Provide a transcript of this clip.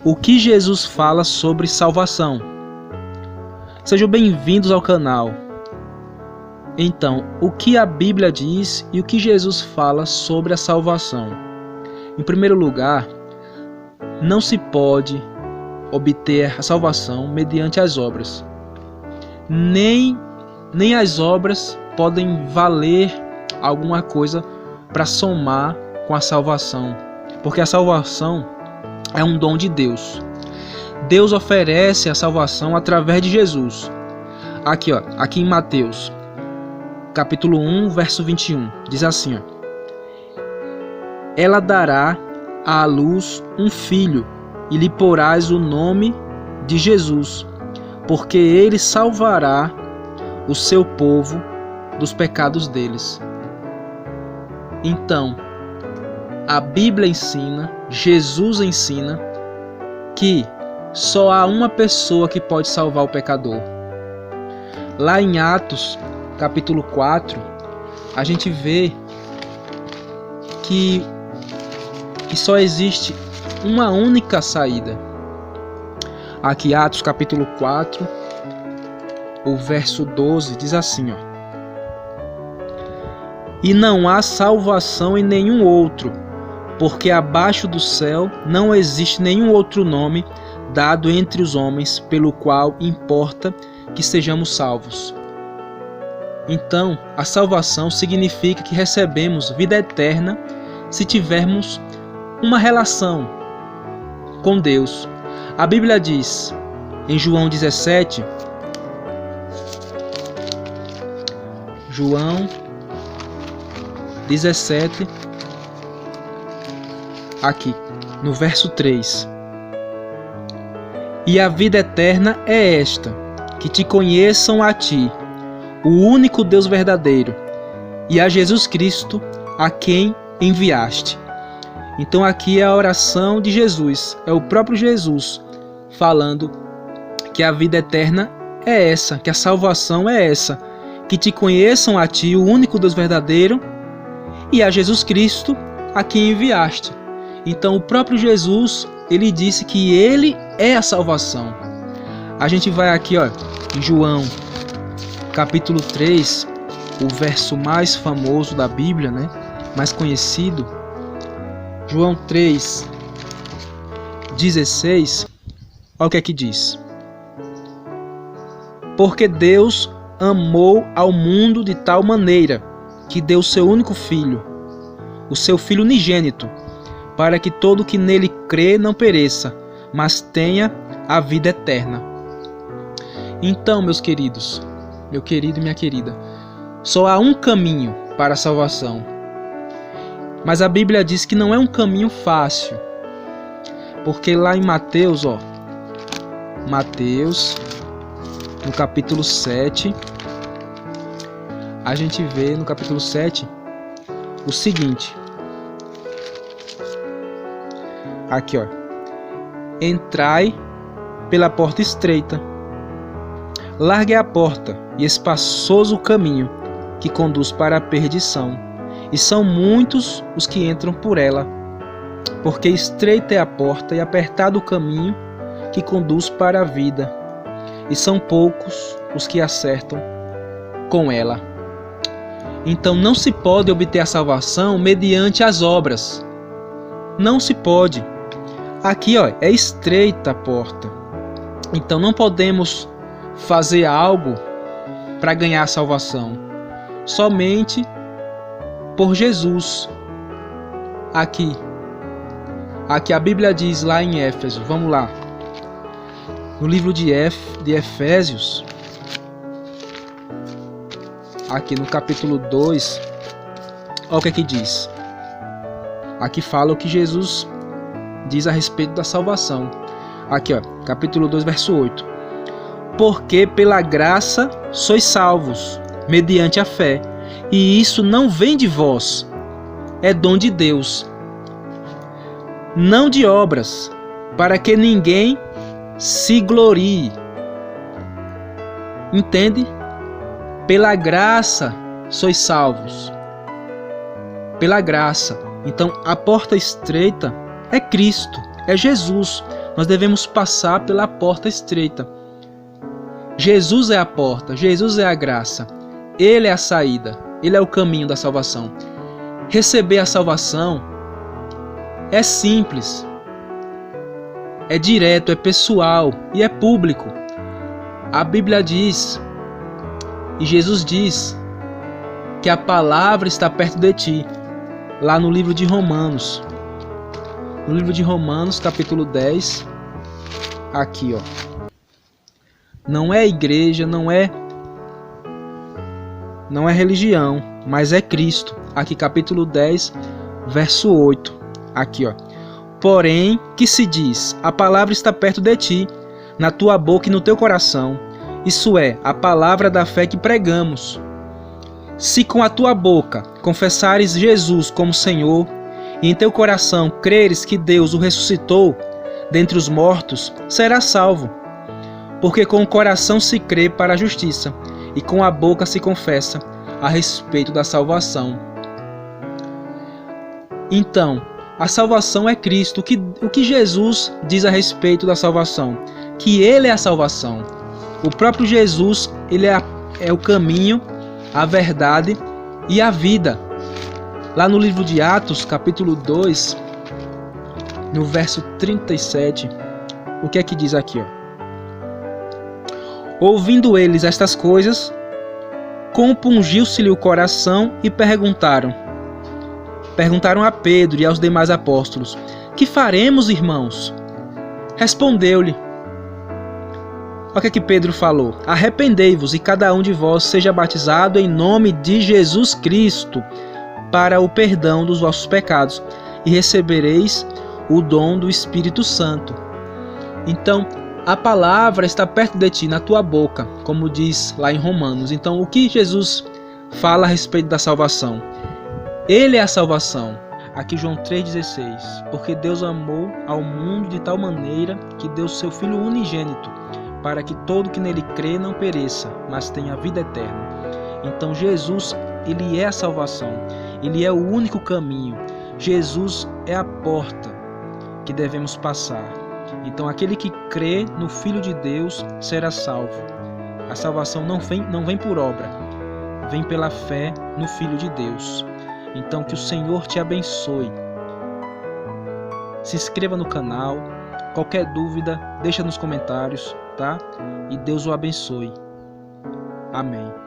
o que Jesus fala sobre salvação. Sejam bem-vindos ao canal. Então, o que a Bíblia diz e o que Jesus fala sobre a salvação? Em primeiro lugar, não se pode obter a salvação mediante as obras. Nem as obras podem valer alguma coisa para somar com a salvação, porque a salvação é um dom de Deus. Deus oferece a salvação através de Jesus. Aqui em Mateus, capítulo 1, verso 21, diz assim: ela dará à luz um filho, e lhe porás o nome de Jesus, porque ele salvará o seu povo dos pecados deles. Então, a Bíblia ensina, Jesus ensina, que só há uma pessoa que pode salvar o pecador. Lá em Atos, capítulo 4, a gente vê que só existe uma única saída. Aqui, Atos capítulo 4, o verso 12, diz assim: e não há salvação em nenhum outro, porque abaixo do céu não existe nenhum outro nome dado entre os homens pelo qual importa que sejamos salvos. Então, a salvação significa que recebemos vida eterna se tivermos uma relação com Deus. A Bíblia diz em João 17, João 17, aqui no verso 3: e a vida eterna é esta, que te conheçam a ti, o único Deus verdadeiro, e a Jesus Cristo, a quem enviaste. Então aqui é a oração de Jesus, é o próprio Jesus falando que a vida eterna é essa, que a salvação é essa, que te conheçam a ti, o único Deus verdadeiro, e a Jesus Cristo, a quem enviaste. Então o próprio Jesus, ele disse que ele é a salvação. A gente vai aqui, em João, capítulo 3, o verso mais famoso da Bíblia, mais conhecido. João 3, 16, olha o que é que diz: porque Deus amou ao mundo de tal maneira que deu seu único filho, o seu filho unigênito, para que todo que nele crê não pereça, mas tenha a vida eterna. Então, meus queridos, meu querido e minha querida, só há um caminho para a salvação. Mas a Bíblia diz que não é um caminho fácil, porque lá em Mateus, Mateus, no capítulo 7, a gente vê no capítulo 7 o seguinte: aqui, entrai pela porta estreita, larga é a porta e espaçoso o caminho que conduz para a perdição, e são muitos os que entram por ela, porque estreita é a porta e apertado o caminho que conduz para a vida, e são poucos os que acertam com ela. Então não se pode obter a salvação mediante as obras. Não se pode. Aqui, é estreita a porta. Então não podemos fazer algo para ganhar a salvação. Somente por Jesus. Aqui a Bíblia diz lá em Éfeso, vamos lá. No livro de Efésios, aqui no capítulo 2, olha o que é que diz. Aqui fala o que Jesus diz a respeito da salvação. Aqui, capítulo 2, verso 8. Porque pela graça sois salvos, mediante a fé, e isso não vem de vós, é dom de Deus, não de obras, para que ninguém se glorie. Entende? Pela graça sois salvos. Pela graça. Então a porta estreita é Cristo, é Jesus. nós devemos passar pela porta estreita. Jesus é a porta, Jesus é a graça, Ele é a saída, Ele é o caminho da salvação. Receber a salvação é simples, é direto, é pessoal e é público. A Bíblia diz, e Jesus diz, que a palavra está perto de ti, lá no livro de Romanos. No livro de Romanos, capítulo 10, aqui, ó. Não é igreja, não é religião, mas é Cristo. Aqui, capítulo 10, verso 8. Aqui, ó. Porém, que se diz, a palavra está perto de ti, na tua boca e no teu coração. Isso é, a palavra da fé que pregamos. Se com a tua boca confessares Jesus como Senhor, e em teu coração creres que Deus o ressuscitou dentre os mortos, serás salvo. Porque com o coração se crê para a justiça, e com a boca se confessa a respeito da salvação. Então, a salvação é Cristo. O que Jesus diz a respeito da salvação? Que Ele é a salvação. O próprio Jesus, Ele é o caminho, a verdade e a vida. Lá no livro de Atos, capítulo 2, no verso 37, o que é que diz aqui, ó? Ouvindo eles estas coisas, compungiu-se-lhe o coração e perguntaram a Pedro e aos demais apóstolos: que faremos, irmãos? Respondeu-lhe. Olha o que é que Pedro falou: arrependei-vos e cada um de vós seja batizado em nome de Jesus Cristo para o perdão dos vossos pecados e recebereis o dom do Espírito Santo. Então, a palavra está perto de ti, na tua boca, como diz lá em Romanos. Então, o que Jesus fala a respeito da salvação? Ele é a salvação. Aqui João 3,16. Porque Deus amou ao mundo de tal maneira que deu seu Filho unigênito, para que todo que nele crê não pereça, mas tenha vida eterna. Então Jesus, Ele é a salvação. Ele é o único caminho. Jesus é a porta que devemos passar. Então aquele que crê no Filho de Deus será salvo. A salvação não vem por obra, vem pela fé no Filho de Deus. Então que o Senhor te abençoe. Se inscreva no canal. Qualquer dúvida, deixa nos comentários, tá? E Deus o abençoe. Amém.